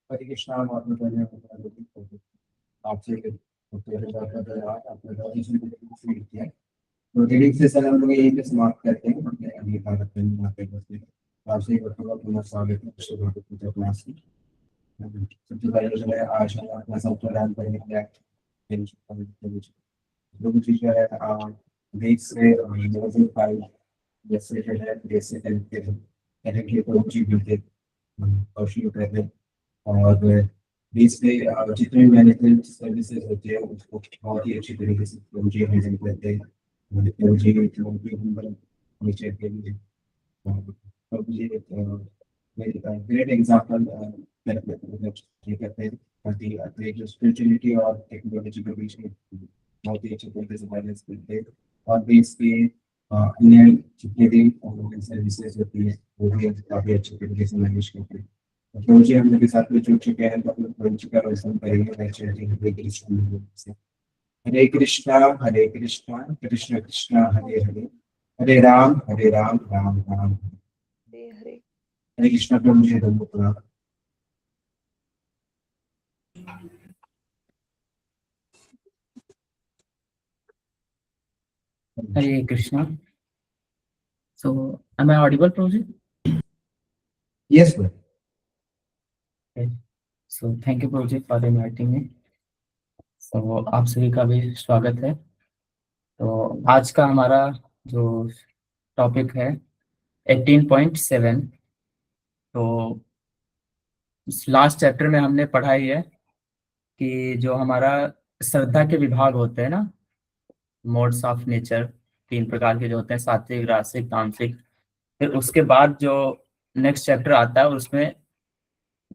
हरे कृष्णा महात्मा करने आपसे अपने किया तो रीडिंग सेशन हम लोग यहीं पे समाप्त करते हैं अपने अगले कार्यक्रम में यहाँ पे बसते हैं। आपसे एक बार पुनः स्वागत है विश्व भारती पूजा क्लास में। सबसे पहले जो है आज हम अपना सब प्रदान करेंगे जो कुछ जो है देश से लेवल 5 जैसे जो है देश से कनेक्ट तो जी मिलते कौशल करते हैं और बीच में जितने भी मैनेजमेंट सर्विसेज होते हैं उसको बहुत ही अच्छी तरीके से मुझे हैंडल करते हैं मुझे नीचे के लिए और मुझे ग्रेट एग्जाम्पल ये करते हैं ताकि जो स्पिरिचुअलिटी और टेक्नोलॉजी के बीच में बहुत ही अच्छे तरीके से बैलेंस करते हैं और बीच के अन्य जितने भी सर्विसेज होती है वो भी काफ़ी अच्छे तरीके से मैनेज करते हैं। तो जी हम लोग के साथ में जुड़ चुके हैं तो अपने पंच का रोशन करेंगे मैं चाहती हूँ हरे कृष्णा कृष्ण कृष्ण हरे हरे हरे राम राम राम हरे हरे। हरे कृष्णा प्रभु जी धन्यवाद। Hare Krishna. So, am I audible, Prabhuji? Yes, sir. Okay. So, thank you, Prabhuji, for inviting me. So, आप सभी का भी स्वागत है। तो आज का हमारा जो टॉपिक है 18.7। तो लास्ट चैप्टर में हमने पढ़ाई है कि जो हमारा श्रद्धा के विभाग होते हैं ना, मोड्स ऑफ नेचर 3 प्रकार के जो होते हैं, सात्विक, रासिक, तामसिक। फिर उसके बाद जो नेक्स्ट चैप्टर आता है उसमें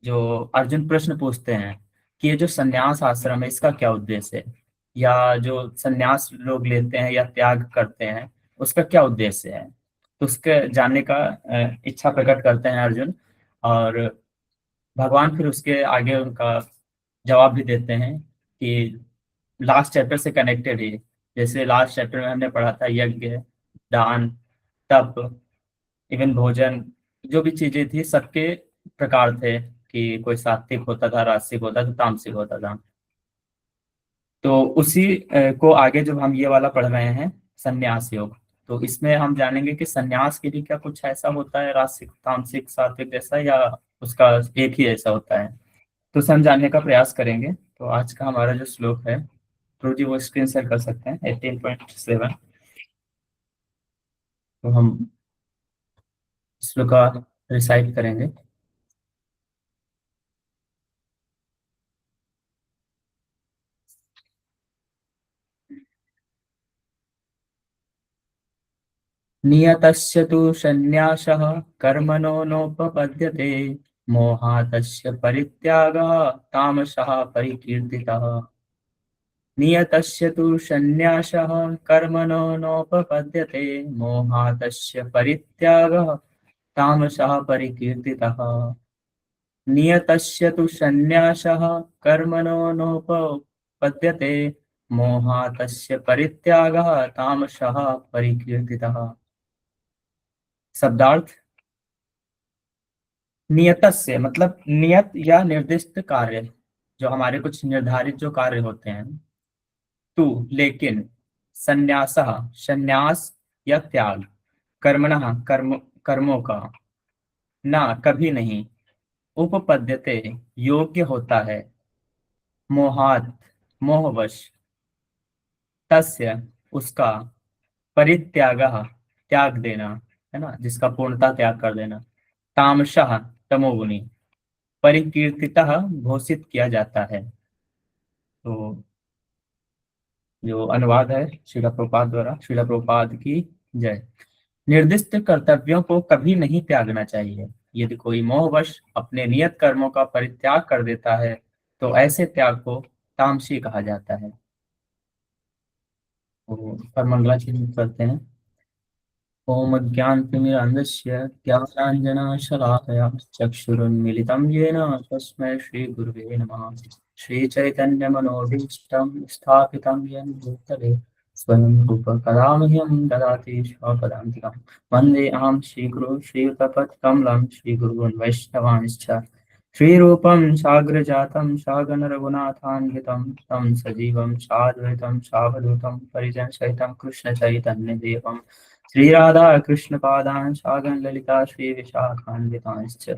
जो अर्जुन प्रश्न पूछते हैं कि ये जो संन्यास आश्रम है इसका क्या उद्देश्य है, या जो संन्यास लोग लेते हैं या त्याग करते हैं उसका क्या उद्देश्य है। तो उसके जानने का इच्छा प्रकट करते हैं अर्जुन, और भगवान फिर उसके आगे उनका जवाब भी देते हैं कि लास्ट चैप्टर से कनेक्टेड ही, जैसे लास्ट चैप्टर में हमने पढ़ा था यज्ञ, दान, तप, इवन भोजन, जो भी चीजें थी सबके प्रकार थे कि कोई सात्विक होता था, राजसिक होता था, तामसिक होता था। तो उसी को आगे जब हम ये वाला पढ़ रहे हैं संन्यास योग, तो इसमें हम जानेंगे कि संन्यास के लिए क्या कुछ ऐसा होता है राजसिक, तामसिक, सात्विक जैसा, या उसका एक ही ऐसा होता है। तो उसे हम जानने का प्रयास करेंगे। तो आज का हमारा जो श्लोक है, तो जी वो स्क्रीन शेयर कर सकते हैं 18.7। तो हम श्लोक का रिसाइट करेंगे। नियतस्य तु संन्यासः कर्मणो नोपपद्यते मोहातस्य परित्यागः तामसः परिकीर्तितः। नियतस्य तु संन्यासः कर्मणो नोपपद्यते मोहातस्य परित्यागः तामसः परिकीर्तितः। नियतस्य तु संन्यासः कर्मणो नोपपद्यते मोहातस्य परित्यागः तामसः परिकीर्तितः। शब्दार्थ, नियतस्य मतलब नियत या निर्दिष्ट कार्य, जो हमारे कुछ निर्धारित जो कार्य होते हैं। तू लेकिन, संन्यासः संन्यास या त्याग, कर्मणः कर्मों का, ना कभी नहीं, उपपद्यते योग्य होता है, मोहात मोहवश, तस्य उसका, परित्यागः त्याग देना, है ना, जिसका पूर्णता त्याग कर देना, तामसः तमोगुणी, परिकीर्तितः घोषित किया जाता है। तो जो अनुवाद है श्रील प्रभुपाद द्वारा, श्रील प्रभुपाद की जय। निर्दिष्ट कर्तव्यों को कभी नहीं त्यागना चाहिए। यदि कोई मोहवश अपने नियत कर्मों का परित्याग कर देता है तो ऐसे त्याग को तामसी कहा जाता है। तो पर मंगलाचरण करते हैं। ओम ज्ञानतिमिरान्धस्य ज्ञानाञ्जनशलाकया चक्षुरुन्मीलितं येन तस्मै श्रीगुरुवे नमः। श्रीचैतन्यमनोभीष्टं स्थापितं येन भूतले स्वयं रूपकदा मह्यं ददाति स्वपदान्तिकं। वन्देऽहं श्रीगुरुं श्रीयुतपत्कमलं श्रीगुरून् वैष्णवांश्च श्रीरूपं साग्रजातं सागन रघुनाथान्वितं तं सजीवं साद्वैतं सावधूतं परिजनसहितं कृष्ण चैतन्य देवं श्रीराधा कृष्ण पादान् सागन ललिता श्री विशाखान्वितांश्च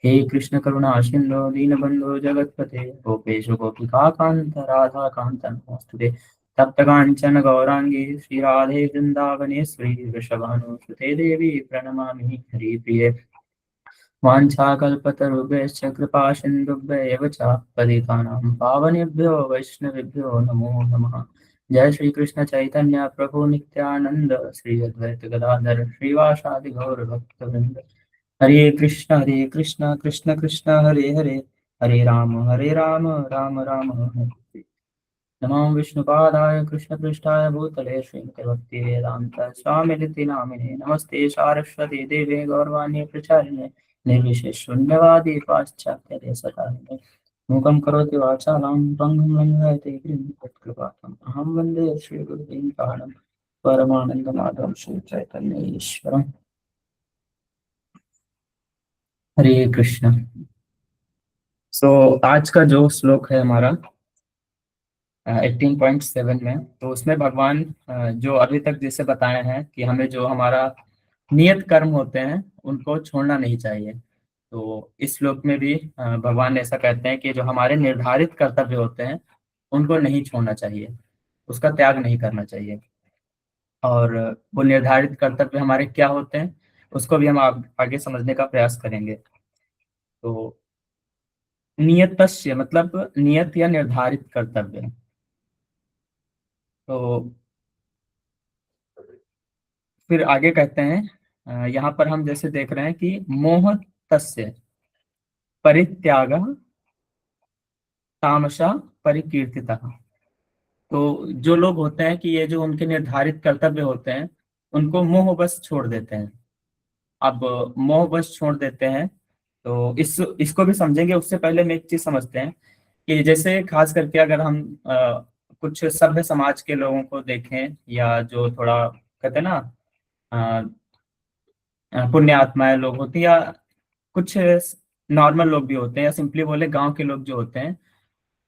हे कृष्ण करुणा सिंधो दीनबंधो जगत्पते गोपेश गोपिका कांत राधा कांत नमोस्तुते तप्त कांचन गौरांगी श्री राधे वृंदावनेश्वरी वृषभानुसुते देवी प्रणमामि हरिप्रिये वाञ्छाकल्पतरुभ्यश्च कृपा सिन्धुभ्य एव च पतितानां पावनेभ्यो वैष्णवेभ्यो नमो नमः। जय श्री कृष्ण चैतन्य प्रभु नित्यानंद श्री अद्वैत गदाधर श्रीवासादि गौर भक्तवृंद हरे कृष्ण कृष्ण कृष्ण हरे हरे हरे राम राम राम हरे हरे। नमो विष्णुपादाय कृष्णपृष्ठाय भूतले श्रीमते वेदांत स्वामिनिति नामिने नमस्ते सारस्वती देवे गौरवाणी प्रचारिणे निर्विशेष शून्यवादी पाश्चात्य देशकारिणे मूकं करोति वाचालं भङ्गं लङ्घयते गिरिं तत्कृपातम् अहं वन्दे श्रीगुरुं कारणं परमानन्दमाधवं श्रीचैतन्य ईश्वरम्। हरे कृष्ण। आज का जो श्लोक है हमारा 18.7 में, तो उसमें भगवान जो अभी तक जैसे बताए हैं कि हमें जो हमारा नियत कर्म होते हैं उनको छोड़ना नहीं चाहिए। तो इस श्लोक में भी भगवान ऐसा कहते हैं कि जो हमारे निर्धारित कर्तव्य होते हैं उनको नहीं छोड़ना चाहिए, उसका त्याग नहीं करना चाहिए। और वो निर्धारित कर्तव्य हमारे क्या होते हैं उसको भी हम आगे समझने का प्रयास करेंगे। तो नियतस्य मतलब नियत या निर्धारित कर्तव्य। तो फिर आगे कहते हैं यहाँ पर हम जैसे देख रहे हैं कि मोह तस्य परित्याग तामसा परिकीर्तितः। तो जो लोग होते हैं कि ये जो उनके निर्धारित कर्तव्य होते हैं उनको मोहवश छोड़ देते हैं। अब मोहवश छोड़ देते हैं तो इसको भी समझेंगे, उससे पहले हम एक चीज समझते हैं कि जैसे खास करके अगर हम कुछ सभ्य समाज के लोगों को देखें या जो थोड़ा कहते हैं ना पुण्य आत्माएं लोग होती हैं या कुछ नॉर्मल लोग भी होते हैं या सिंपली बोले गांव के लोग जो होते हैं,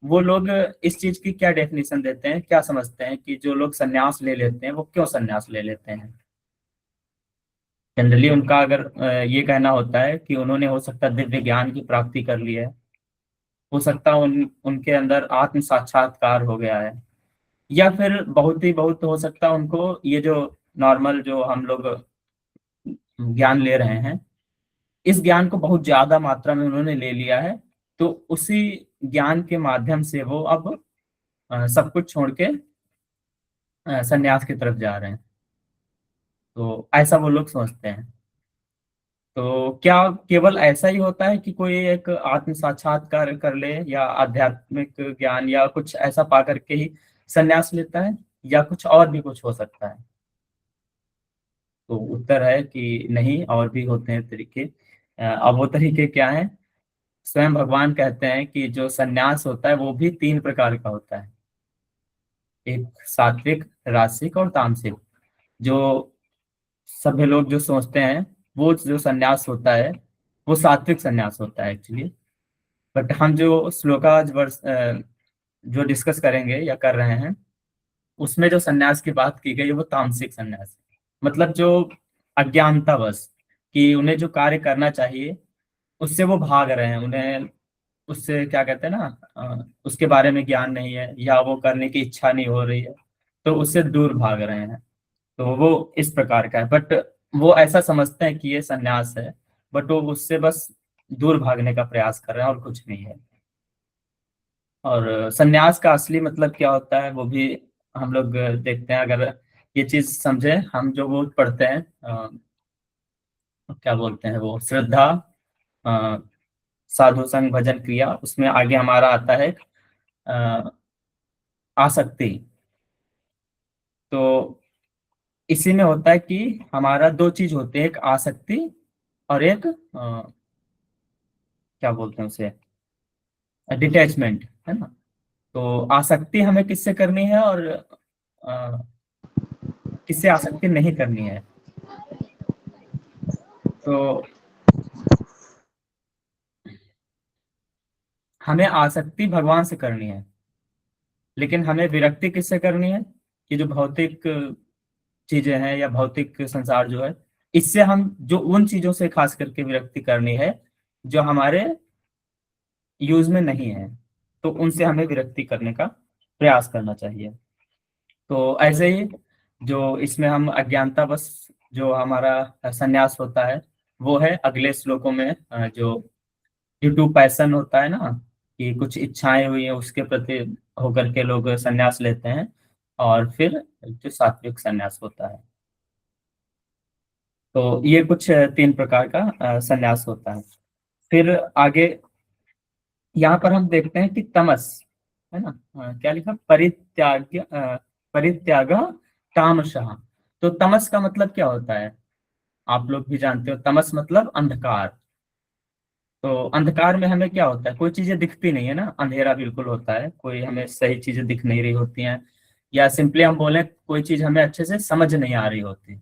वो लोग इस चीज की क्या डेफिनेशन देते हैं, क्या समझते हैं कि जो लोग संन्यास ले लेते हैं वो क्यों संन्यास ले लेते हैं। जनरली उनका अगर ये कहना होता है कि उन्होंने हो सकता है दिव्य ज्ञान की प्राप्ति कर ली है, हो सकता है उनके अंदर आत्म साक्षात्कार हो गया है, या फिर बहुत ही बहुत हो सकता है उनको ये जो नॉर्मल जो हम लोग ज्ञान ले रहे हैं इस ज्ञान को बहुत ज्यादा मात्रा में उन्होंने ले लिया है, तो उसी ज्ञान के माध्यम से वो अब सब कुछ छोड़ के संन्यास की तरफ जा रहे हैं। तो ऐसा वो लोग सोचते हैं। तो क्या केवल ऐसा ही होता है कि कोई एक आत्म साक्षात्कार कर ले या आध्यात्मिक ज्ञान या कुछ ऐसा पा करके ही संन्यास लेता है, या कुछ और भी कुछ हो सकता है? तो उत्तर है कि नहीं, और भी होते हैं तरीके। अब वो तरीके क्या है? स्वयं भगवान कहते हैं कि जो सन्यास होता है वो भी 3 प्रकार का होता है, एक सात्विक, राजसिक और तामसिक। जो सभी लोग जो सोचते हैं वो जो सन्यास होता है वो सात्विक सन्यास होता है एक्चुअली, बट हम जो श्लोकाज वर्ष जो डिस्कस करेंगे या कर रहे हैं उसमें जो सन्यास की बात की गई है वो तामसिक सन्यास है। मतलब जो अज्ञानता बस कि उन्हें जो कार्य करना चाहिए उससे वो भाग रहे हैं, उन्हें उससे क्या कहते हैं ना उसके बारे में ज्ञान नहीं है या वो करने की इच्छा नहीं हो रही है, तो उससे दूर भाग रहे हैं। तो वो इस प्रकार का है, बट वो ऐसा समझते हैं कि ये सन्यास है, बट वो उससे बस दूर भागने का प्रयास कर रहे हैं और कुछ नहीं है। और सन्यास का असली मतलब क्या होता है वो भी हम लोग देखते हैं। अगर ये चीज समझे, हम जो वो पढ़ते हैं क्या बोलते हैं वो श्रद्धा, अ, साधु संग भजन क्रिया, उसमें आगे हमारा आता है अ, आसक्ति। तो इसी में होता है कि हमारा 2 चीज होते हैं, एक आसक्ति और एक क्या बोलते हैं उसे, डिटैचमेंट, है ना। तो आसक्ति हमें किससे करनी है और किससे आसक्ति नहीं करनी है। तो हमें आसक्ति भगवान से करनी है, लेकिन हमें विरक्ति किससे करनी है? कि जो भौतिक चीजें हैं या भौतिक संसार जो है, इससे हम जो उन चीजों से खास करके विरक्ति करनी है जो हमारे यूज में नहीं है, तो उनसे हमें विरक्ति करने का प्रयास करना चाहिए। तो ऐसे ही जो इसमें हम अज्ञानता बस जो हमारा संन्यास होता है, वो है अगले श्लोकों में जो ड्यू टू पैशन होता है ना, कि कुछ इच्छाएं हुई है उसके प्रति होकर के लोग संन्यास लेते हैं, और फिर जो सात्विक संन्यास होता है। तो ये कुछ 3 प्रकार का संन्यास होता है। फिर आगे यहाँ पर हम देखते हैं कि तमस है ना, क्या लिखा, परित्याग तामसः। तो तमस का मतलब क्या होता है? आप लोग भी जानते हो, तमस मतलब अंधकार। तो अंधकार में हमें क्या होता है, कोई चीजें दिखती नहीं है ना, अंधेरा बिल्कुल होता है, कोई हमें सही चीजें दिख नहीं रही होती हैं, या सिंपली हम बोलें कोई चीज हमें अच्छे से समझ नहीं आ रही होती।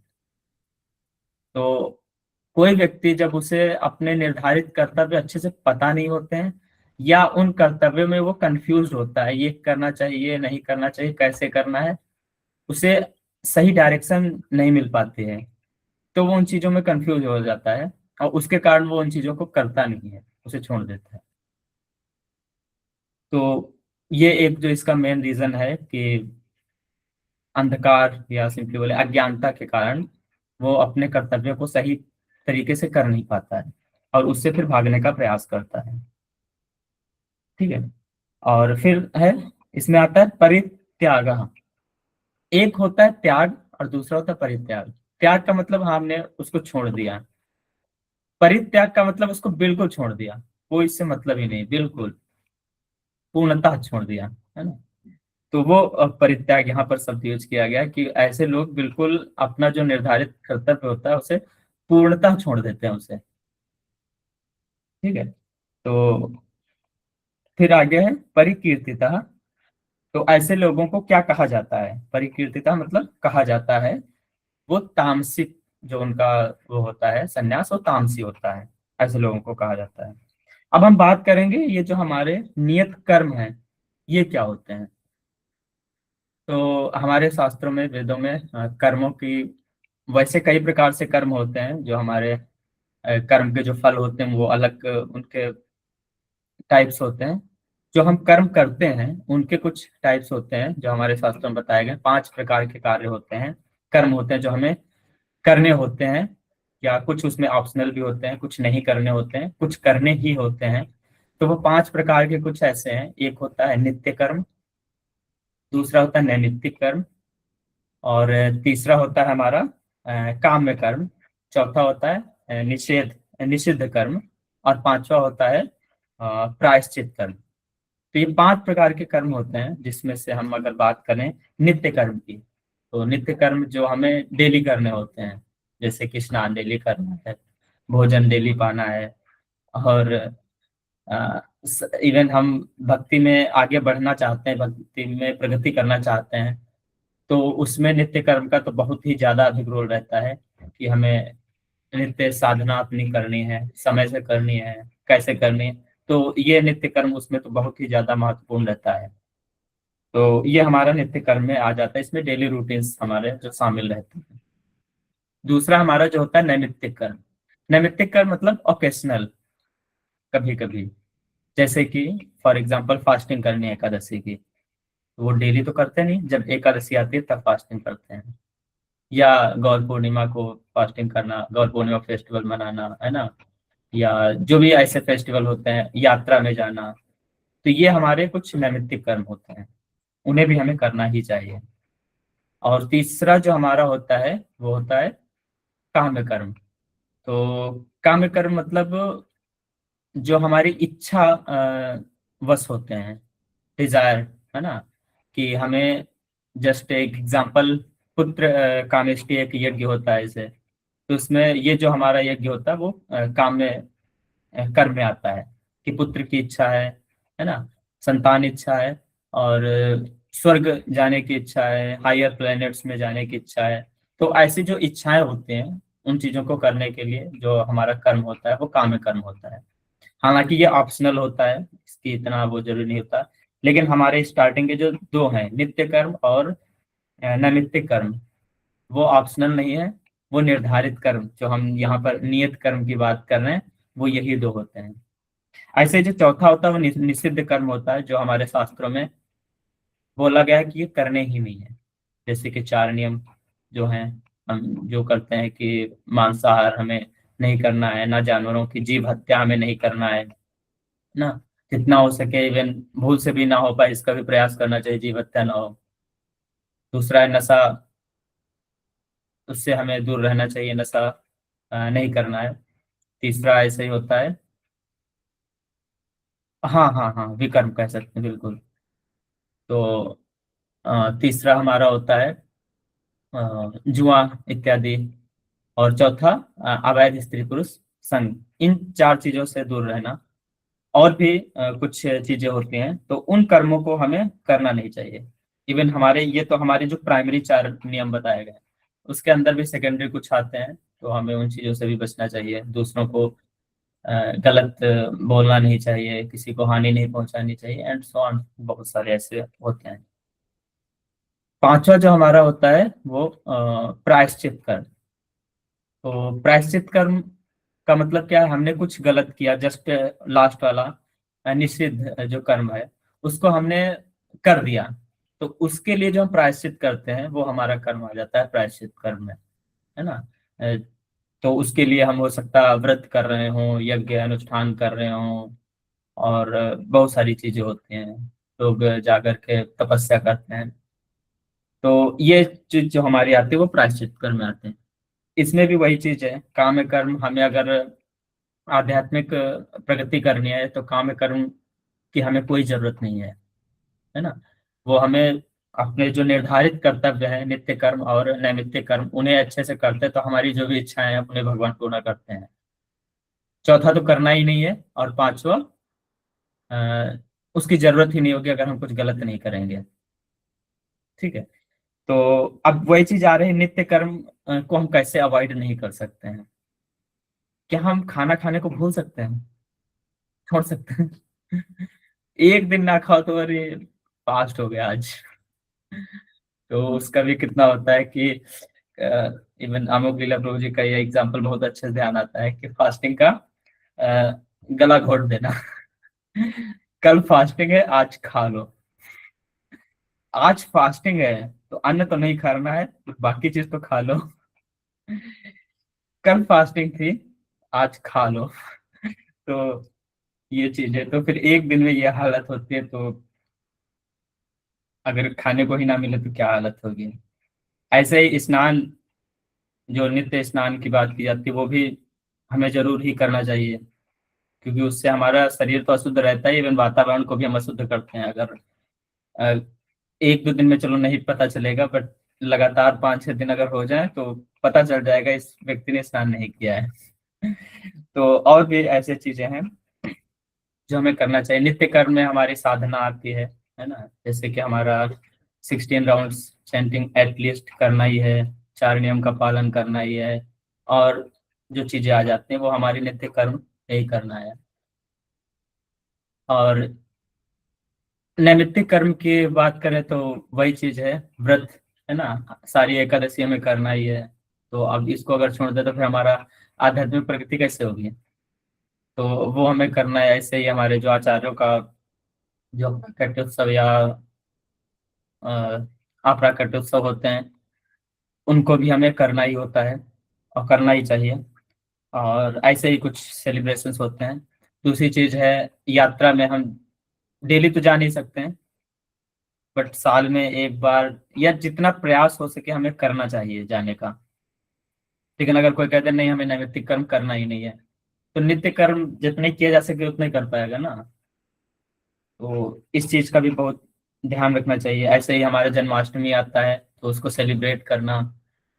तो कोई व्यक्ति जब उसे अपने निर्धारित कर्तव्य अच्छे से पता नहीं होते हैं, या उन कर्तव्यों में वो कंफ्यूज होता है, ये करना चाहिए नहीं करना चाहिए, कैसे करना है, उसे सही डायरेक्शन नहीं मिल पाती है, तो वो उन चीजों में कंफ्यूज हो जाता है, और उसके कारण वो उन चीजों को करता नहीं है, उसे छोड़ देता है। तो ये एक जो इसका मेन रीजन है कि अंधकार या सिंपली बोले अज्ञानता के कारण वो अपने कर्तव्यों को सही तरीके से कर नहीं पाता है, और उससे फिर भागने का प्रयास करता है। ठीक है। और फिर है, इसमें आता है परित्याग। एक होता है त्याग और दूसरा होता है परित्याग। त्याग का मतलब हमने उसको छोड़ दिया, परित्याग का मतलब उसको बिल्कुल छोड़ दिया, कोई इससे मतलब ही नहीं, बिल्कुल पूर्णतः छोड़ दिया, है ना। तो वो परित्याग यहाँ पर शब्द यूज किया गया कि ऐसे लोग बिल्कुल अपना जो निर्धारित कर्तव्य होता है उसे पूर्णतः छोड़ देते हैं उसे। ठीक है। तो फिर आगे है परिकीर्तितः। तो ऐसे लोगों को क्या कहा जाता है? परिकीर्तितः मतलब कहा जाता है वो तामसिक, जो उनका वो होता है संन्यास, वो तामसी होता है, ऐसे लोगों को कहा जाता है। अब हम बात करेंगे ये जो हमारे नियत कर्म हैं, ये क्या होते हैं। तो हमारे शास्त्रों में, वेदों में कर्मों की वैसे कई प्रकार से कर्म होते हैं, जो हमारे कर्म के जो फल होते हैं वो अलग उनके टाइप्स होते हैं। जो हम कर्म करते हैं उनके कुछ टाइप्स होते हैं जो हमारे शास्त्रों में बताए गए। 5 प्रकार के कार्य होते हैं, कर्म होते हैं जो हमें करने होते हैं, या कुछ उसमें ऑप्शनल भी होते हैं, कुछ नहीं करने होते हैं, कुछ करने ही होते हैं। तो वो 5 प्रकार के कुछ ऐसे हैं। एक होता है नित्य कर्म, दूसरा होता है नैमित्तिक कर्म, और तीसरा होता है हमारा काम्य कर्म, चौथा होता है निषिद्ध कर्म, और पांचवा होता है प्रायश्चित कर्म। तो ये 5 प्रकार के कर्म होते हैं, जिसमें से हम अगर बात करें नित्य कर्म की, तो नित्य कर्म जो हमें डेली करने होते हैं, जैसे कि स्नान डेली करना है, भोजन डेली पाना है, और इवन हम भक्ति में आगे बढ़ना चाहते हैं, भक्ति में प्रगति करना चाहते हैं, तो उसमें नित्य कर्म का तो बहुत ही ज्यादा अधिक रोल रहता है, कि हमें नित्य साधना अपनी करनी है, समय से करनी है, कैसे करनी है। तो ये नित्य कर्म उसमें तो बहुत ही ज्यादा महत्वपूर्ण रहता है। तो ये हमारा नित्य कर्म में आ जाता है, इसमें डेली रूटीन्स हमारे जो शामिल रहते हैं। दूसरा हमारा जो होता है नैमित्तिक कर्म। नैमित्तिक कर्म मतलब ओकेशनल, कभी कभी, जैसे कि फॉर एग्जाम्पल फास्टिंग करनी है एकादशी की, तो वो डेली तो करते नहीं, जब एकादशी आती है तब फास्टिंग करते हैं। या गौर पूर्णिमा को फास्टिंग करना, गौर पूर्णिमा फेस्टिवल मनाना, है ना, या जो भी ऐसे फेस्टिवल होते हैं, यात्रा में जाना। तो ये हमारे कुछ नैमित्तिक कर्म होते हैं, उन्हें भी हमें करना ही चाहिए। और तीसरा जो हमारा होता है वो होता है काम्य कर्म। तो काम्य कर्म मतलब जो हमारी इच्छा वश होते हैं, डिजायर, है ना, कि हमें, जस्ट एक एग्जांपल, पुत्र कामेष्टि एक यज्ञ होता है इसे, तो उसमें ये जो हमारा यज्ञ होता है वो काम में कर्म में आता है, कि पुत्र की इच्छा है ना, संतान इच्छा है, और स्वर्ग जाने की इच्छा है, हायर प्लैनेट्स में जाने की इच्छा है। तो ऐसी जो इच्छाएं होती हैं, उन चीजों को करने के लिए जो हमारा कर्म होता है वो काम्य कर्म होता है। हालांकि ये ऑप्शनल होता है, कि इतना वो जरूरी नहीं होता। लेकिन हमारे स्टार्टिंग के जो दो हैं, नित्य कर्म और नैमित्तिक कर्म, वो ऑप्शनल नहीं है, वो निर्धारित कर्म, जो हम यहाँ पर नियत कर्म की बात कर रहे हैं, वो यही दो होते हैं। ऐसे जो चौथा होता है वो निषिद्ध कर्म होता है, जो हमारे शास्त्रों में बोला गया है कि ये करने ही नहीं है। जैसे कि 4 नियम जो हैं, हम जो करते हैं कि मांसाहार हमें नहीं करना है, ना जानवरों की जीव हत्या हमें नहीं करना है ना, जितना हो सके इवन भूल से भी ना हो पाए इसका भी प्रयास करना चाहिए, जीव हत्या ना हो। दूसरा है नशा, उससे हमें दूर रहना चाहिए, नशा नहीं करना है। तीसरा ऐसे ही होता है, हाँ हाँ हाँ, विकर्म कह सकते हैं बिल्कुल। तो तीसरा हमारा होता है जुआ इत्यादि। और चौथा अवैध स्त्री पुरुष संग। इन 4 चीजों से दूर रहना। और भी कुछ चीजें होती हैं, तो उन कर्मों को हमें करना नहीं चाहिए। इवन हमारे ये तो हमारे जो प्राइमरी 4 नियम बताए गए, उसके अंदर भी सेकेंडरी कुछ आते हैं, तो हमें उन चीजों से भी बचना चाहिए। दूसरों को गलत बोलना नहीं चाहिए, किसी को हानि नहीं पहुंचानी चाहिए, एंड सो ऑन, बहुत सारे ऐसे होते हैं। पांचवा जो हमारा होता है वो प्रायश्चित कर्म। तो प्रायश्चित कर्म का मतलब क्या है, हमने कुछ गलत किया, जस्ट लास्ट वाला निषिद्ध जो कर्म है उसको हमने कर दिया, तो उसके लिए जो हम प्रायश्चित करते हैं वो हमारा कर्म आ जाता है प्रायश्चित कर्म में, है ना। अ, तो उसके लिए हम हो सकता है व्रत कर रहे हों, यज्ञ अनुष्ठान कर रहे हों, और बहुत सारी चीजें होती हैं, लोग जाकर के तपस्या करते हैं। तो ये चीज जो हमारी आती है वो प्रायश्चित कर्म में आते हैं। इसमें भी वही चीज है, काम कर्म, हमें अगर आध्यात्मिक प्रगति करनी है तो काम कर्म की हमें कोई जरूरत नहीं है ना। वो हमें अपने जो निर्धारित कर्तव्य है, नित्य कर्म और नैमित्तिक कर्म, उन्हें अच्छे से करते हैं तो हमारी जो भी इच्छाएं हैं अपने भगवान पूर्ण करते हैं। चौथा तो करना ही नहीं है, और पांचवा अ, उसकी जरूरत ही नहीं होगी अगर हम कुछ गलत नहीं करेंगे। ठीक है। तो अब वही चीज आ रही है, नित्य कर्म को हम कैसे अवॉइड नहीं कर सकते हैं। क्या हम खाना खाने को भूल सकते हैं, छोड़ सकते हैं? एक दिन ना खाओ तो अरे फास्ट हो गया आज। तो उसका भी कितना होता है कि इवन अमोक लीला प्रभु जी का ये एग्जाम्पल बहुत अच्छे से ध्यान आता है कि फास्टिंग का गला घोट देना। कल फास्टिंग है, आज खा लो। आज फास्टिंग है तो अन्न तो नहीं खाना है, बाकी चीज तो खा लो। कल फास्टिंग थी, आज खा लो। तो ये चीज है, तो फिर एक दिन में ये हालत होती है, तो अगर खाने को ही ना मिले तो क्या हालत होगी। ऐसे ही स्नान, जो नित्य स्नान की बात की जाती है वो भी हमें जरूर ही करना चाहिए, क्योंकि उससे हमारा शरीर तो अशुद्ध रहता है, इवन वातावरण को भी हम अशुद्ध करते हैं। अगर अ, 1-2 दिन में चलो नहीं पता चलेगा, बट लगातार 5-6 दिन अगर हो जाए तो पता चल जाएगा इस व्यक्ति ने स्नान नहीं किया है। तो और भी ऐसे चीजें हैं जो हमें करना चाहिए। नित्य कर्म में हमारी साधना आती है ना, जैसे कि हमारा 16 राउंड्स चैंटिंग एटलीस्ट करना ही है, 4 नियम का पालन करना ही है, और जो चीजें आ जाती हैं वो हमारी नित्य कर्म यही करना है। और नैमित्तिक कर्म की बात करें तो वही चीज है, व्रत, है ना, सारी एकादशी हमें करना ही है। तो अब इसको अगर छोड़ दे तो फिर हमारा आध्यात्मिक प्रगति कैसे होगी। तो वो हमें करना है। ऐसे ही हमारे जो आचार्यों का जो कटोत्सव या अप्राकटोत्सव होते हैं, उनको भी हमें करना ही होता है और करना ही चाहिए। और ऐसे ही कुछ सेलिब्रेशंस होते हैं। दूसरी चीज है, यात्रा में हम डेली तो जा नहीं सकते हैं, बट साल में एक बार या जितना प्रयास हो सके हमें करना चाहिए जाने का। लेकिन अगर कोई कहते हैं नहीं हमें नैमित्तिक कर्म करना ही नहीं है, तो नित्य कर्म जितने किए जा सके उतने कर पाएगा ना। तो इस चीज का भी बहुत ध्यान रखना चाहिए। ऐसे ही हमारा जन्माष्टमी आता है तो उसको सेलिब्रेट करना,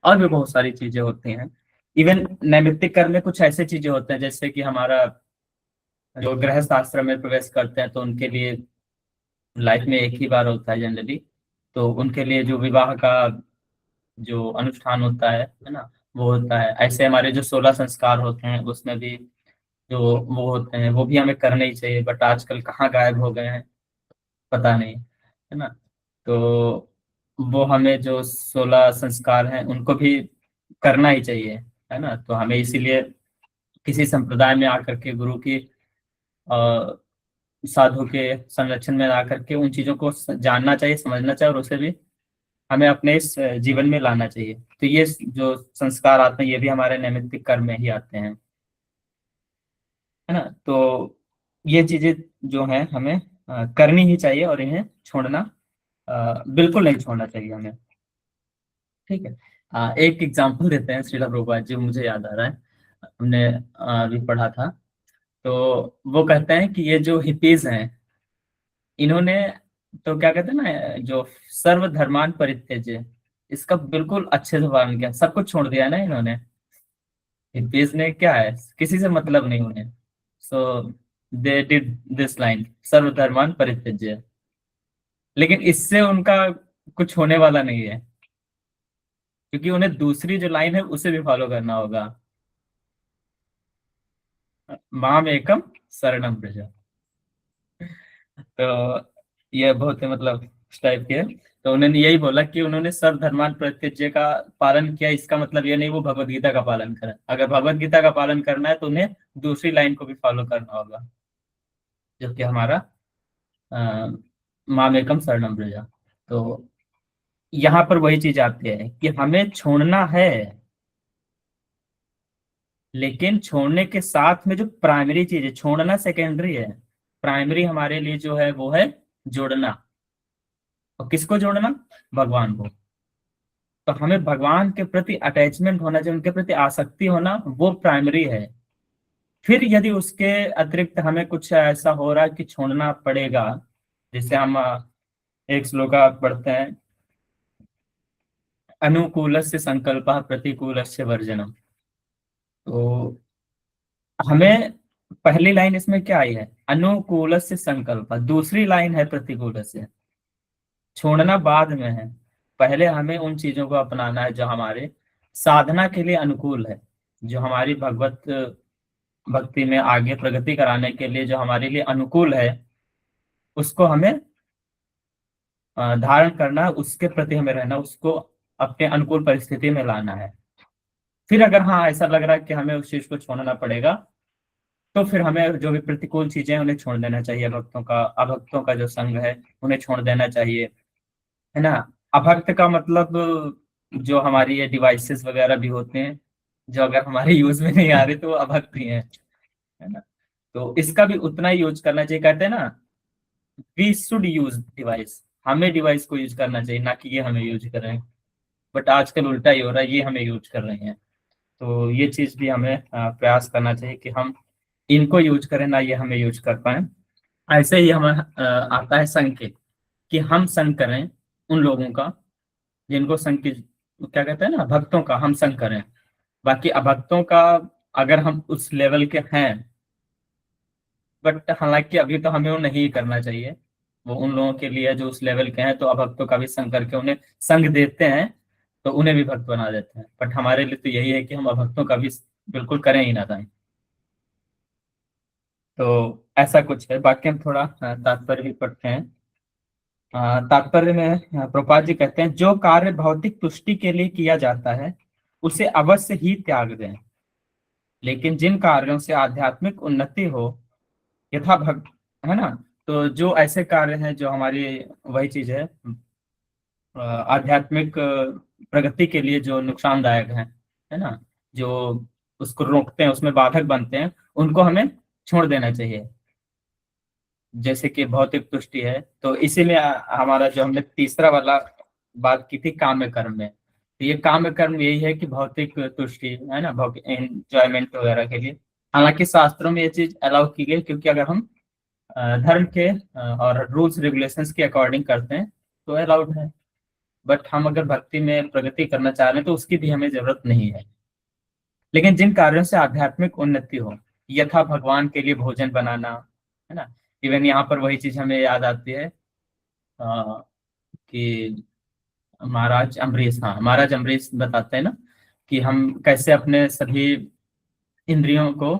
और भी बहुत सारी चीजें होती हैं। इवन नैमित्तिक कर्म में कुछ ऐसे चीजें होते हैं, जैसे कि हमारा जो गृहस्थ आश्रम में प्रवेश करते हैं तो उनके लिए लाइफ में एक ही बार होता है जनरली, तो उनके लिए जो विवाह का जो अनुष्ठान होता है ना, वो होता है। ऐसे हमारे जो 16 संस्कार होते हैं उसमें भी जो वो होते हैं वो भी हमें करने ही चाहिए, बट आजकल कहाँ गायब हो गए हैं पता नहीं, है ना। तो वो हमें जो 16 संस्कार हैं उनको भी करना ही चाहिए, है ना। तो हमें इसीलिए किसी संप्रदाय में आकर के गुरु की अ, साधु के संरक्षण में आकर के उन चीजों को जानना चाहिए, समझना चाहिए, और उसे भी हमें अपने इस जीवन में लाना चाहिए। तो ये जो संस्कार आते हैं ये भी हमारे नैमित्तिक कर्म में ही आते हैं, है ना। तो ये चीजें जो हैं हमें करनी ही चाहिए, और इन्हें छोड़ना बिल्कुल नहीं छोड़ना चाहिए हमें। ठीक है। एक एग्जांपल देते हैं श्रीला प्रभुपाद जी, मुझे याद आ रहा है, हमने अभी पढ़ा था। तो वो कहते हैं कि ये जो हिपीज हैं, इन्होंने तो क्या कहते हैं ना, जो सर्वधर्मान परित्यज्य, इसका बिल्कुल अच्छे से पालन किया, सब कुछ छोड़ दिया ना इन्होंने। हिपीज ने क्या है, किसी से मतलब नहीं उन्हें। सो दे डिड दिस लाइन, सर्वधर्मान परित्यज्य। लेकिन इससे उनका कुछ होने वाला नहीं है, क्योंकि उन्हें दूसरी जो लाइन है उसे भी फॉलो करना होगा, माम एकम शरणम व्रज। तो ये बहुत ही मतलब इस टाइप के है। तो उन्होंने यही बोला कि उन्होंने सर्वधर्मान परित्यज्य का पालन किया, इसका मतलब ये नहीं वो भगवत गीता का पालन करें। अगर भगवत गीता का पालन करना है तो उन्हें दूसरी लाइन को भी फॉलो करना होगा, जो कि हमारा अ, माम एकम शरणम व्रज। तो यहाँ पर वही चीज आती है कि हमें छोड़ना है, लेकिन छोड़ने के साथ में जो प्राइमरी चीज है, छोड़ना सेकेंडरी है, प्राइमरी हमारे लिए जो है वो है जोड़ना। और किसको जोड़ना? भगवान को। तो हमें भगवान के प्रति अटैचमेंट होना चाहिए, उनके प्रति आसक्ति होना, वो प्राइमरी है। फिर यदि उसके अतिरिक्त हमें कुछ ऐसा हो रहा है कि छोड़ना पड़ेगा, जैसे हम एक श्लोका पढ़ते हैं, अनुकूलस्य संकल्पः प्रतिकूलस्य वर्जनम। तो हमें पहली लाइन इसमें क्या आई है, अनुकूलस्य संकल्प, दूसरी लाइन है प्रतिकूलस्य। छोड़ना बाद में है, पहले हमें उन चीजों को अपनाना है जो हमारे साधना के लिए अनुकूल है, जो हमारी भगवत भक्ति में आगे प्रगति कराने के लिए जो हमारे लिए अनुकूल है, उसको हमें धारण करना है, उसके प्रति हमें रहना, उसको अपने अनुकूल परिस्थिति में लाना है। फिर अगर हाँ ऐसा लग रहा है कि हमें उस चीज को छोड़ना पड़ेगा, तो फिर हमें जो भी प्रतिकूल चीजें हैं उन्हें छोड़ देना चाहिए, भक्तों का अभक्तों का जो संग है उन्हें छोड़ देना चाहिए, है ना। अभक्त का मतलब जो हमारी ये डिवाइसेस वगैरह भी होते हैं, जो अगर हमारे यूज में नहीं आ रहे तो वो अभक्त ही है ना। तो इसका भी उतना ही यूज करना चाहिए, कहते हैं ना, वी शुड यूज डिवाइस, हमें डिवाइस को यूज करना चाहिए, ना कि ये हमें यूज कर रहे हैं। बट आजकल उल्टा ही हो रहा है, ये हमें यूज कर रहे हैं। तो ये चीज भी हमें प्रयास करना चाहिए कि हम इनको यूज करें, ना ये हमें यूज कर पाए। ऐसे ही हमें आता है संघ के, कि हम संग करें उन लोगों का जिनको संग की, क्या कहते हैं ना, भक्तों का हम संग करें। बाकी अभक्तों का अगर हम उस लेवल के हैं, बट हालांकि अभी तो हमें वो नहीं करना चाहिए, वो उन लोगों के लिए जो उस लेवल के हैं, तो अभक्तों का भी संग करके उन्हें संग देते हैं, तो उन्हें भी भक्त बना देते हैं। बट हमारे लिए तो यही है कि हम अभक्तों का भी बिल्कुल करें ही ना चाहें। तो ऐसा कुछ है। बाकी हम थोड़ा तात्पर्य भी पढ़ते हैं। तात्पर्य में प्रभुपाद जी कहते हैं, जो कार्य भौतिक तुष्टि के लिए किया जाता है उसे अवश्य ही त्याग दें, लेकिन जिन कार्यों से आध्यात्मिक उन्नति हो, यथा भक्त, है ना। तो जो ऐसे कार्य हैं जो हमारी वही चीज है, आध्यात्मिक प्रगति के लिए जो नुकसानदायक है ना, जो उसको रोकते हैं, उसमें बाधक बनते हैं, उनको हमें छोड़ देना चाहिए। जैसे कि भौतिक तुष्टि है, तो इसीलिए हमारा जो हमने तीसरा वाला बात की थी काम्य कर्म में, तो ये काम्य कर्म यही है कि भौतिक तुष्टि, है ना, भौतिक एंजॉयमेंट वगैरह के लिए। हालांकि शास्त्रों में ये चीज अलाउ की गई, क्योंकि अगर हम धर्म के और रूल्स रेगुलेशंस के अकॉर्डिंग करते हैं तो अलाउड है। बट हम अगर भक्ति में प्रगति करना चाह रहे हैं तो उसकी भी हमें जरूरत नहीं है। लेकिन जिन कार्यों से आध्यात्मिक उन्नति हो, यथा भगवान के लिए भोजन बनाना, है ना। इवन यहाँ पर वही चीज हमें याद आती है कि महाराज अम्बरीश, हाँ महाराज अम्बरीश बताते हैं ना कि हम कैसे अपने सभी इंद्रियों को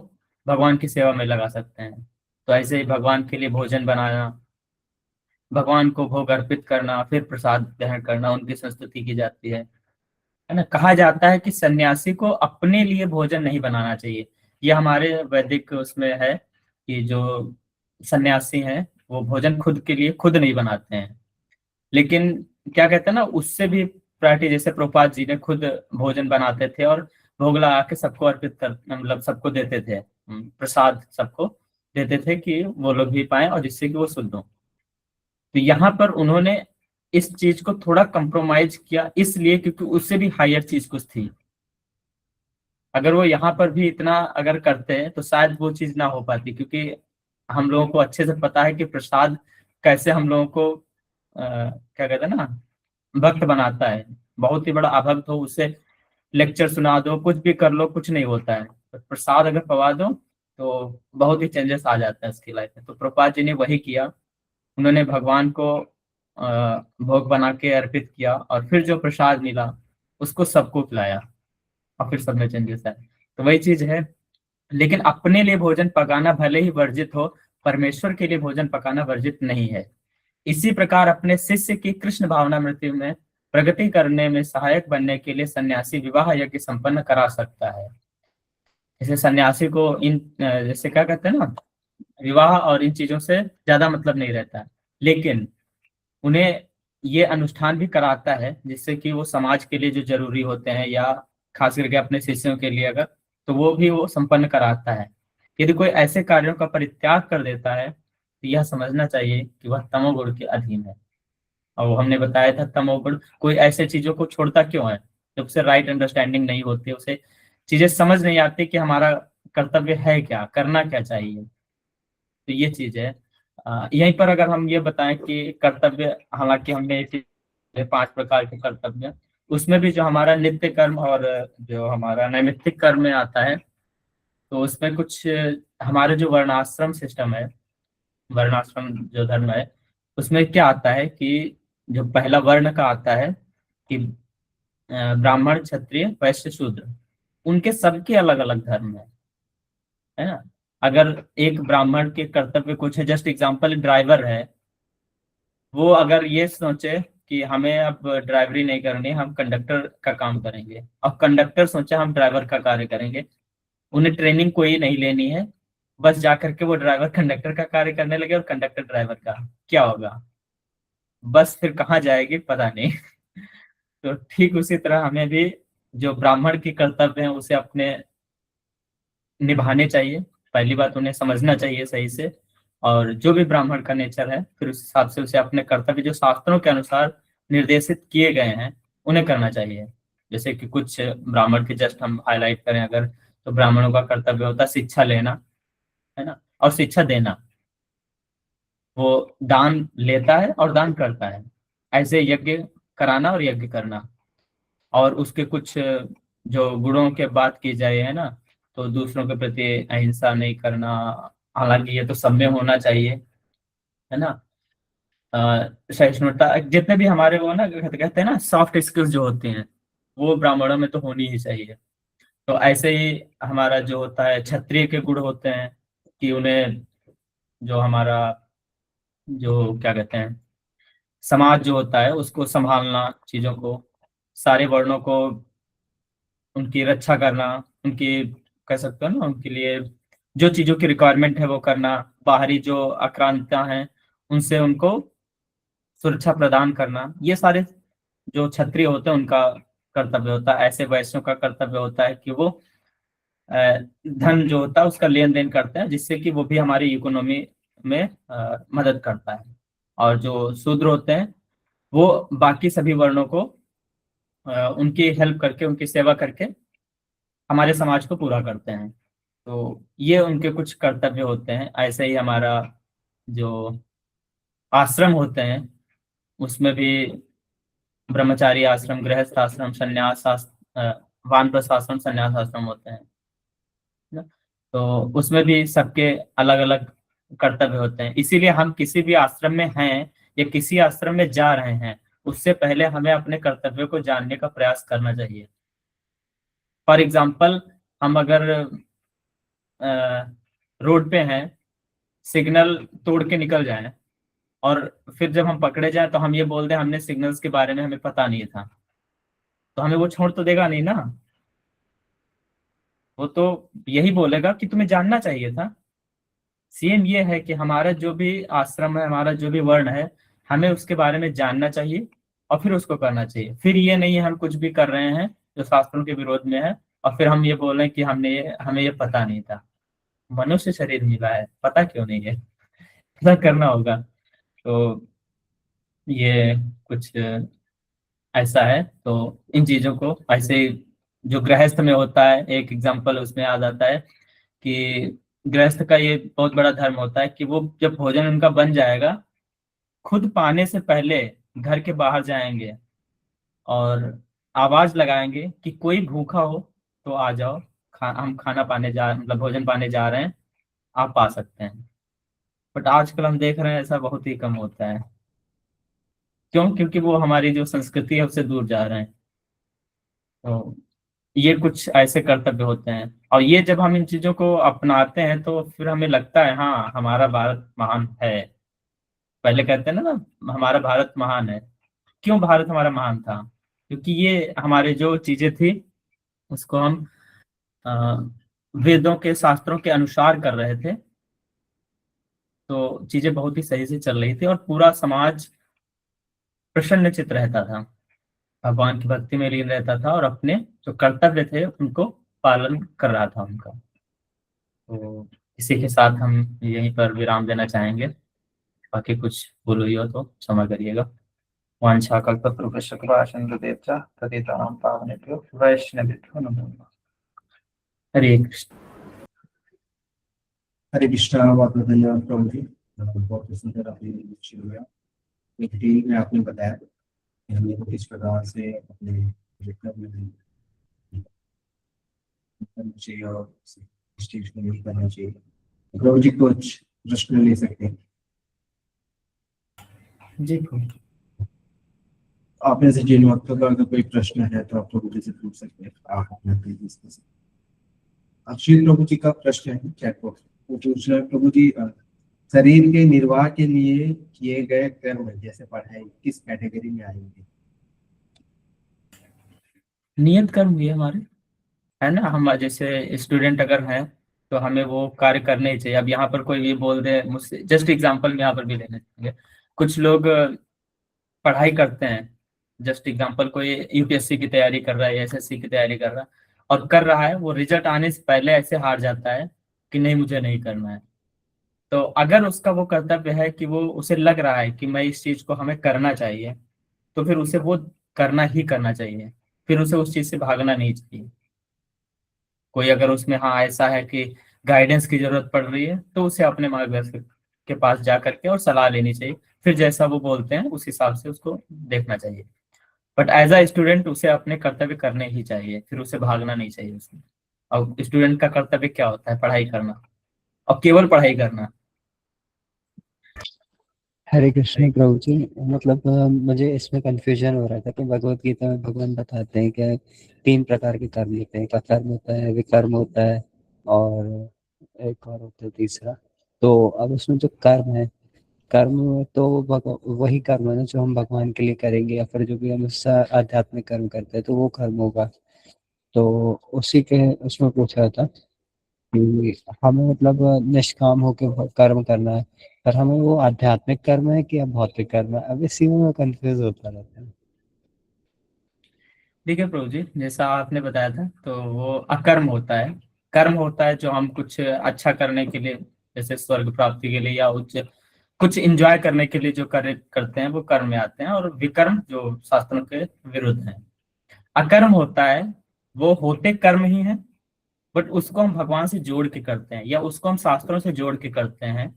भगवान की सेवा में लगा सकते हैं। तो ऐसे ही भगवान के लिए भोजन बनाना, भगवान को भोग अर्पित करना, फिर प्रसाद ग्रहण करना, उनकी संस्तुति की जाती है ना। कहा जाता है कि सन्यासी को अपने लिए भोजन नहीं बनाना चाहिए। ये हमारे वैदिक उसमें है कि जो सन्यासी हैं वो भोजन खुद के लिए खुद नहीं बनाते हैं। लेकिन क्या कहते हैं ना, उससे भी प्रायोरिटी, जैसे प्रभुपाद जी ने खुद भोजन बनाते थे और भोग लगा के सबको अर्पित कर, मतलब सबको देते थे, प्रसाद सबको देते थे कि वो लोग भी पाएं और जिससे कि वो शुद्ध हो। तो यहाँ पर उन्होंने इस चीज को थोड़ा कंप्रोमाइज किया, इसलिए क्योंकि उससे भी हायर चीज कुछ थी। अगर वो यहाँ पर भी इतना अगर करते हैं तो शायद वो चीज ना हो पाती, क्योंकि हम लोगों को अच्छे से पता है कि प्रसाद कैसे हम लोगों को क्या कहते हैं ना, भक्त बनाता है। बहुत ही बड़ा अभक्त हो, उसे लेक्चर सुना दो, कुछ भी कर लो, कुछ नहीं होता है। तो प्रसाद अगर पवा दो तो बहुत ही चेंजेस आ जाता है उसकी लाइफ में। तो प्रभुपाद जी ने वही किया, उन्होंने भगवान को भोग बना के अर्पित किया और फिर जो प्रसाद मिला उसको सबको खिलाया और फिर सब में चेंजेस आए। तो वही चीज है। लेकिन अपने लिए भोजन पकाना भले ही वर्जित हो, परमेश्वर के लिए भोजन पकाना वर्जित नहीं है। इसी प्रकार अपने शिष्य की कृष्ण भावना मृत्यु में प्रगति करने में सहायक बनने के लिए सन्यासी विवाह यज्ञ संपन्न करा सकता है। जैसे सन्यासी को इन जैसे क्या कहते हैं ना, विवाह और इन चीजों से ज्यादा मतलब नहीं रहता है, लेकिन उन्हें ये अनुष्ठान भी कराता है जिससे कि वो समाज के लिए जो जरूरी होते हैं, या खास करके अपने शिष्यों के लिए अगर, तो वो भी वो संपन्न कराता है। यदि कोई ऐसे कार्यों का परित्याग कर देता है तो यह समझना चाहिए कि वह तमोगुण के अधीन है। और वो हमने बताया था, तमोगुण कोई ऐसे चीजों को छोड़ता क्यों है, जब उसे राइट अंडरस्टैंडिंग नहीं होती, उसे चीजें समझ नहीं आती कि हमारा कर्तव्य है क्या, करना क्या चाहिए। तो ये चीज है। यहीं पर अगर हम ये बताएं कि कर्तव्य, हालांकि हमने ये 5 प्रकार के कर्तव्य, उसमें भी जो हमारा नित्य कर्म और जो हमारा नैमित्तिक कर्म में आता है, तो उसमें कुछ हमारे जो वर्णाश्रम सिस्टम है, वर्णाश्रम जो धर्म है, उसमें क्या आता है कि जो पहला वर्ण का आता है कि ब्राह्मण क्षत्रिय वैश्य शूद्र, उनके सबके अलग अलग धर्म है ना। अगर एक ब्राह्मण के कर्तव्य कुछ है, जस्ट एग्जांपल ड्राइवर है, वो अगर ये सोचे कि हमें अब ड्राइवरी नहीं करनी, हम कंडक्टर का काम करेंगे, अब कंडक्टर सोचे हम ड्राइवर का कार्य करेंगे, उन्हें ट्रेनिंग कोई नहीं लेनी है, बस जा करके वो ड्राइवर कंडक्टर का कार्य करने लगे और कंडक्टर ड्राइवर का, क्या होगा, बस फिर कहाँ जाएगी पता नहीं। तो ठीक उसी तरह हमें भी जो ब्राह्मण की कर्तव्य है उसे अपने निभाने चाहिए। पहली बात, उन्हें समझना चाहिए सही से, और जो भी ब्राह्मण का नेचर है फिर उस हिसाब से उसे अपने कर्तव्य जो शास्त्रों के अनुसार निर्देशित किए गए हैं उन्हें करना चाहिए। जैसे कि कुछ ब्राह्मण के जस्ट हम हाईलाइट करें अगर, तो ब्राह्मणों का कर्तव्य होता है शिक्षा लेना, है ना, और शिक्षा देना। वो दान लेता है और दान करता है, ऐसे यज्ञ कराना और यज्ञ करना। और उसके कुछ जो गुणों के बात की जाए, है ना, तो दूसरों के प्रति अहिंसा नहीं करना, हालांकि ये तो सब में होना चाहिए, है ना। सहिष्णुता, जितने भी हमारे वो ना कहते हैं ना सॉफ्ट स्किल्स जो होती हैं, वो ब्राह्मणों में तो होनी ही चाहिए। तो ऐसे ही हमारा जो होता है क्षत्रिय के गुण होते हैं कि उन्हें जो हमारा जो क्या कहते हैं समाज जो होता है उसको संभालना, चीजों को, सारे वर्णों को उनकी रक्षा करना, उनकी कह सकते हो ना उनके लिए जो चीजों की रिक्वायरमेंट है वो करना, बाहरी जो आक्रांता हैं उनसे उनको सुरक्षा प्रदान करना, ये सारे जो क्षत्रिय होते हैं उनका कर्तव्य होता है। ऐसे वैश्यों का कर्तव्य होता है कि वो धन जो होता है उसका लेन देन करते हैं, जिससे कि वो भी हमारी इकोनॉमी में मदद करता है। और जो शूद्र होते हैं वो बाकी सभी वर्णों को उनकी हेल्प करके, उनकी सेवा करके हमारे समाज को पूरा करते हैं। तो ये उनके कुछ कर्तव्य होते हैं। ऐसे ही हमारा जो आश्रम होते हैं उसमें भी ब्रह्मचारी आश्रम, गृहस्थ आश्रम, संन्यास वानप्रस्थ आश्रम, संन्यास आश्रम होते हैं ना। तो उसमें भी सबके अलग अलग कर्तव्य होते हैं। इसीलिए हम किसी भी आश्रम में हैं या किसी आश्रम में जा रहे हैं, उससे पहले हमें अपने कर्तव्य को जानने का प्रयास करना चाहिए। फॉर एग्जाम्पल, हम अगर रोड पे हैं, सिग्नल तोड़ के निकल जाएं, और फिर जब हम पकड़े जाएं तो हम ये बोल दें हमने सिग्नल्स के बारे में हमें पता नहीं था, तो हमें वो छोड़ तो देगा नहीं ना। वो तो यही बोलेगा कि तुम्हें जानना चाहिए था। सेम ये है कि हमारा जो भी आश्रम है, हमारा जो भी वर्ण है, हमें उसके बारे में जानना चाहिए और फिर उसको करना चाहिए। फिर ये नहीं है हम कुछ भी कर रहे हैं जो शास्त्रों के विरोध में है और फिर हम ये बोल रहे हैं कि हमें ये पता नहीं था। मनुष्य शरीर मिला है, पता क्यों नहीं है? पता करना होगा। तो ये कुछ ऐसा है। तो इन चीजों को ऐसे जो गृहस्थ में होता है, एक एग्जांपल उसमें आ जाता है कि गृहस्थ का ये बहुत बड़ा धर्म होता है कि वो जब भोजन उनका बन जाएगा, खुद पाने से पहले घर के बाहर जाएंगे और आवाज लगाएंगे कि कोई भूखा हो तो आ जाओ, हम खाना पाने जा मतलब भोजन पाने जा रहे हैं, आप पा सकते हैं। बट आजकल हम देख रहे हैं ऐसा बहुत ही कम होता है। क्यों? क्योंकि वो हमारी जो संस्कृति है उससे दूर जा रहे हैं। तो ये कुछ ऐसे कर्तव्य होते हैं, और ये जब हम इन चीजों को अपनाते हैं तो फिर हमें लगता है हाँ हमारा भारत महान है। पहले कहते हैं ना हमारा भारत महान है। क्यों भारत हमारा महान था? क्योंकि ये हमारे जो चीजें थी उसको हम अ, वेदों के शास्त्रों के अनुसार कर रहे थे, तो चीजें बहुत ही सही से चल रही थी और पूरा समाज प्रसन्नचित्त रहता था, भगवान की भक्ति में लीन रहता था और अपने जो कर्तव्य थे उनको पालन कर रहा था उनका। तो इसी के साथ हम यहीं पर विराम देना चाहेंगे। बाकी कुछ भूल हुई हो तो क्षमा करिएगा। वाञ्छाकल्पतरुभ्यश्च कृपासिन्धुभ्यश्च पतितानां पावनेभ्यो वैष्णवेभ्यो नमो नमः। हरे कृष्ण। हरे कृष्णा, बहुत बहुत धन्यवाद प्रभु जी। बहुत ही सुंदर आपने शुरू हुआ। एक डिटेल में आपने बताया कि हमें किस प्रकार से अपने कर्तव्य में करना चाहिए और इस चीज को नहीं करना चाहिए। प्रभु जी कुछ प्रश्न ले सकते हैं जी प्रभु। आप में से जिन वक्तों का अगर कोई प्रश्न है तो आप प्रभु जी से पूछ सकते हैं। आप अपना प्लीज श्री प्रभु जी का प्रश्न है चैट बॉक्स। वो पूछ रहे हैं प्रभु जी, शरीर के निर्वाह के लिए किए गए कर्म जैसे पढ़ाई किस कैटेगरी में आएंगे? नियत कर्म भी है हमारे, है ना। हम जैसे स्टूडेंट अगर हैं तो हमें वो कार्य करने ही चाहिए। अब यहाँ पर कोई भी बोल दे, मुझसे जस्ट एग्जांपल में यहाँ पर भी लेने चाहिए। कुछ लोग पढ़ाई करते हैं, जस्ट एग्जांपल कोई यूपीएससी की तैयारी कर रहा है, एसएससी की तैयारी कर रहा है और कर रहा है, वो रिजल्ट आने से पहले ऐसे हार जाता है कि नहीं मुझे नहीं करना है। तो अगर उसका वो कर्तव्य है कि वो उसे लग रहा है कि मैं इस चीज को हमें करना चाहिए, तो फिर उसे वो करना ही करना चाहिए, फिर उसे उस चीज से भागना नहीं चाहिए। कोई अगर उसमें हाँ ऐसा है कि गाइडेंस की जरूरत पड़ रही है तो उसे अपने मार्गदर्शक के पास जा करके और सलाह लेनी चाहिए, फिर जैसा वो बोलते हैं उस हिसाब से उसको देखना चाहिए। बट एज अ स्टूडेंट उसे अपने कर्तव्य करने ही चाहिए, फिर उसे भागना नहीं चाहिए उसमें। और स्टूडेंट का कर्तव्य क्या होता है? पढ़ाई करना, और केवल पढ़ाई करना। हरे कृष्ण प्रभु जी। मतलब मुझे इसमें कंफ्यूजन हो रहा था कि भगवत गीता में भगवान बताते हैं कि 3 प्रकार के कर्म होते हैं, एक अकर्म होता है, विकर्म होता है और एक और होता है तीसरा। तो अब उसमें जो कर्म है, कर्म तो वही कर्म है ना जो हम भगवान के लिए करेंगे, या फिर जो भी हम उससे आध्यात्मिक कर्म करते हैं तो वो कर्म होगा। तो उसी के उसमें पूछ रहा था कि हमें मतलब निष्काम होकर कर्म करना है, पर हमें वो आध्यात्मिक कर्म है कि या भौतिक कर्म है, अब इसी में मैं कंफ्यूज होता रहता हूँ। ठीक है प्रभु जी, जैसा आपने बताया था तो वो अकर्म होता है। कर्म होता है जो हम कुछ अच्छा करने के लिए, जैसे स्वर्ग प्राप्ति के लिए या उच्च कुछ एंजॉय करने के लिए जो कार्य करते हैं वो कर्म में आते हैं। और विकर्म जो शास्त्रों के विरुद्ध है। अकर्म होता है वो होते कर्म ही है, बट उसको हम भगवान से जोड़ के करते हैं या उसको हम शास्त्रों से जोड़ के करते हैं।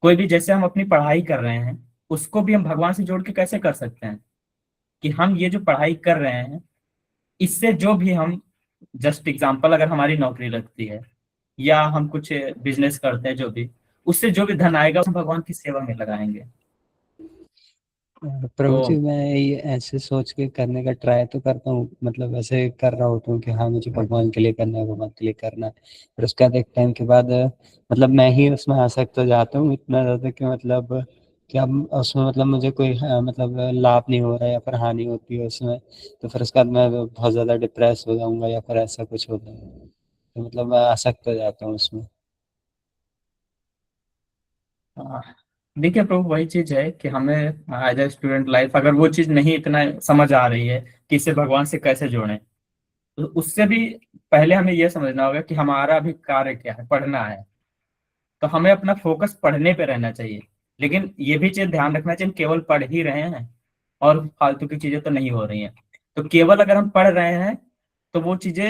कोई भी, जैसे हम अपनी पढ़ाई कर रहे हैं, उसको भी हम भगवान से जोड़ के कैसे कर सकते हैं कि हम ये जो पढ़ाई कर रहे हैं इससे जो भी हम, जस्ट एग्जांपल अगर हमारी नौकरी लगती है या हम कुछ बिजनेस करते हैं, जो भी उससे जो भी धन आएगा हम भगवान की सेवा में लगाएंगे। प्रभु जी तो मैं ये ऐसे सोच के करने का ट्राई तो करता हूँ, मतलब ऐसे कर रहा होता हूँ कि हाँ मुझे भगवान के लिए करना है, भगवान के लिए करना है। फिर उसके बाद एक टाइम के बाद मतलब मैं ही उसमें आसक्त हो जाता हूँ इतना ज़्यादा कि मतलब कि अब उसमें मतलब मुझे कोई मतलब लाभ नहीं हो रहा है या फिर हानि होती है उसमें। तो फिर उसके बाद मैं बहुत ज़्यादा डिप्रेस हो जाऊँगा या फिर ऐसा कुछ होता है, तो मतलब मैं आसक्त हो जाता हूँ उसमें। हाँ, देखिए प्रभु, वही चीज है कि हमें एज ए स्टूडेंट लाइफ अगर वो चीज नहीं इतना समझ आ रही है कि इसे भगवान से कैसे जोड़ें, तो उससे भी पहले हमें यह समझना होगा कि हमारा भी कार्य क्या है, पढ़ना है। तो हमें अपना फोकस पढ़ने पे रहना चाहिए। लेकिन ये भी चीज ध्यान रखना चाहिए, हम केवल पढ़ ही रहे हैं और फालतू की चीजें तो नहीं हो रही हैं। तो केवल अगर हम पढ़ रहे हैं तो वो चीजें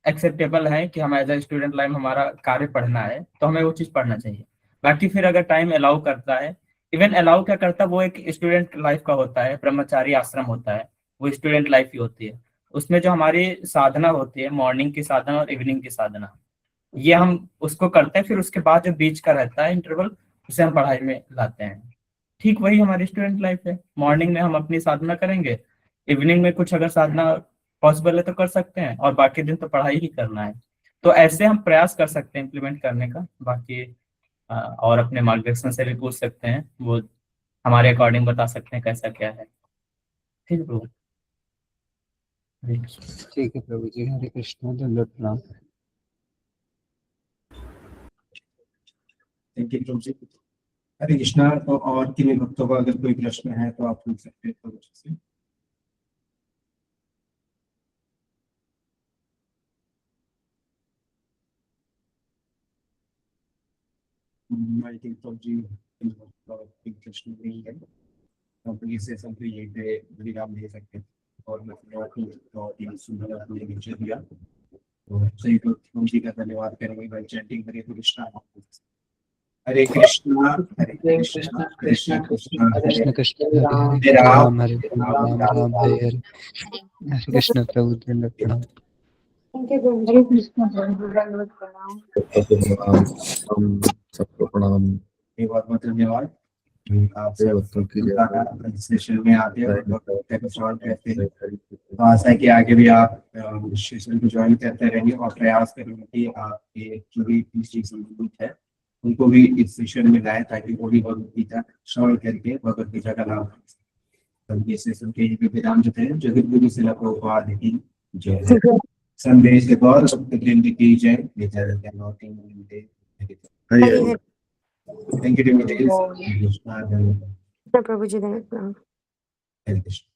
एक्सेप्टेबल है कि हम एज ए स्टूडेंट लाइफ हमारा कार्य पढ़ना है, तो हमें वो चीज पढ़ना चाहिए। बाकी फिर अगर टाइम अलाउ करता है, इवन अलाउ क्या करता है, वो एक स्टूडेंट लाइफ का होता है, ब्रह्मचारी आश्रम होता है, वो स्टूडेंट लाइफ ही होती है। उसमें जो हमारी साधना होती है, मॉर्निंग की साधना और इवनिंग की साधना, ये हम उसको करते हैं। फिर उसके बाद जो बीच का रहता है इंटरवल, उसे हम पढ़ाई में लाते हैं। ठीक वही हमारी स्टूडेंट लाइफ है। मॉर्निंग में हम अपनी साधना करेंगे, इवनिंग में कुछ अगर साधना पॉसिबल है तो कर सकते हैं, और बाकी दिन तो पढ़ाई ही करना है। तो ऐसे हम प्रयास कर सकते हैं इम्प्लीमेंट करने का। बाकी और अपने मार्गदर्शन से भी पूछ सकते हैं, वो हमारे अकॉर्डिंग बता सकते हैं कैसा क्या है। ठीक है प्रभु। हरे कृष्ण। ठीक है प्रभु जी, हरे कृष्ण, दंडवत प्रणाम। थैंक यू प्रभु जी। हरे कृष्णा। तो और किन्हीं भक्तों का अगर कोई प्रश्न है तो आप पूछ सकते हैं प्रभु जी से। आई थिंक प्रभु जी कोई प्रश्न नहीं है, तो अपनी सेशन को यहीं पे विराम दे सकते हैं। और मैं तो तीन सुंदर आपने विषय दिया, तो सही तो प्रभु जी का धन्यवाद करेंगे भाई। चैंटिंग करिए तो कृष्णा। हरे कृष्णा हरे कृष्णा कृष्ण कृष्ण हरे कृष्ण कृष्ण हरे हरे, हरे हरे राम राम हरे राम, राम राम राम राम हरे हरे। हरे कृष्ण प्रभु, दंडवत प्रणाम। उनके गुरुजी कृष्ण दंडवत प्रणाम। हम सबको प्रणाम। ये बहुत बहुत धन्यवाद। आप जय सब भक्तों की जय। सेशन में आते हैं और एपिसोड कहते हैं। तो आशा है कि आगे भी आप सेशन को ज्वाइन करते रहेंगे और प्रयास करेंगे कि आपके जो भी चीज संबंधित है उनको भी इस सेशन में लाए, ताकि वो भी भगवत गीता श्रवण करके भगवत गीता का लाभ उठाए। तो ये सेशन के भी विराम जो है जगत गुरु से लगभग की जय। संदेश के गौर सप्तवृंद की जय। विचार के लौटे मिलते। हरि हरि हरि। हरि थैंक यू बोल। कृष्णा। प्रभु जी धन्यवाद। हरे कृष्ण।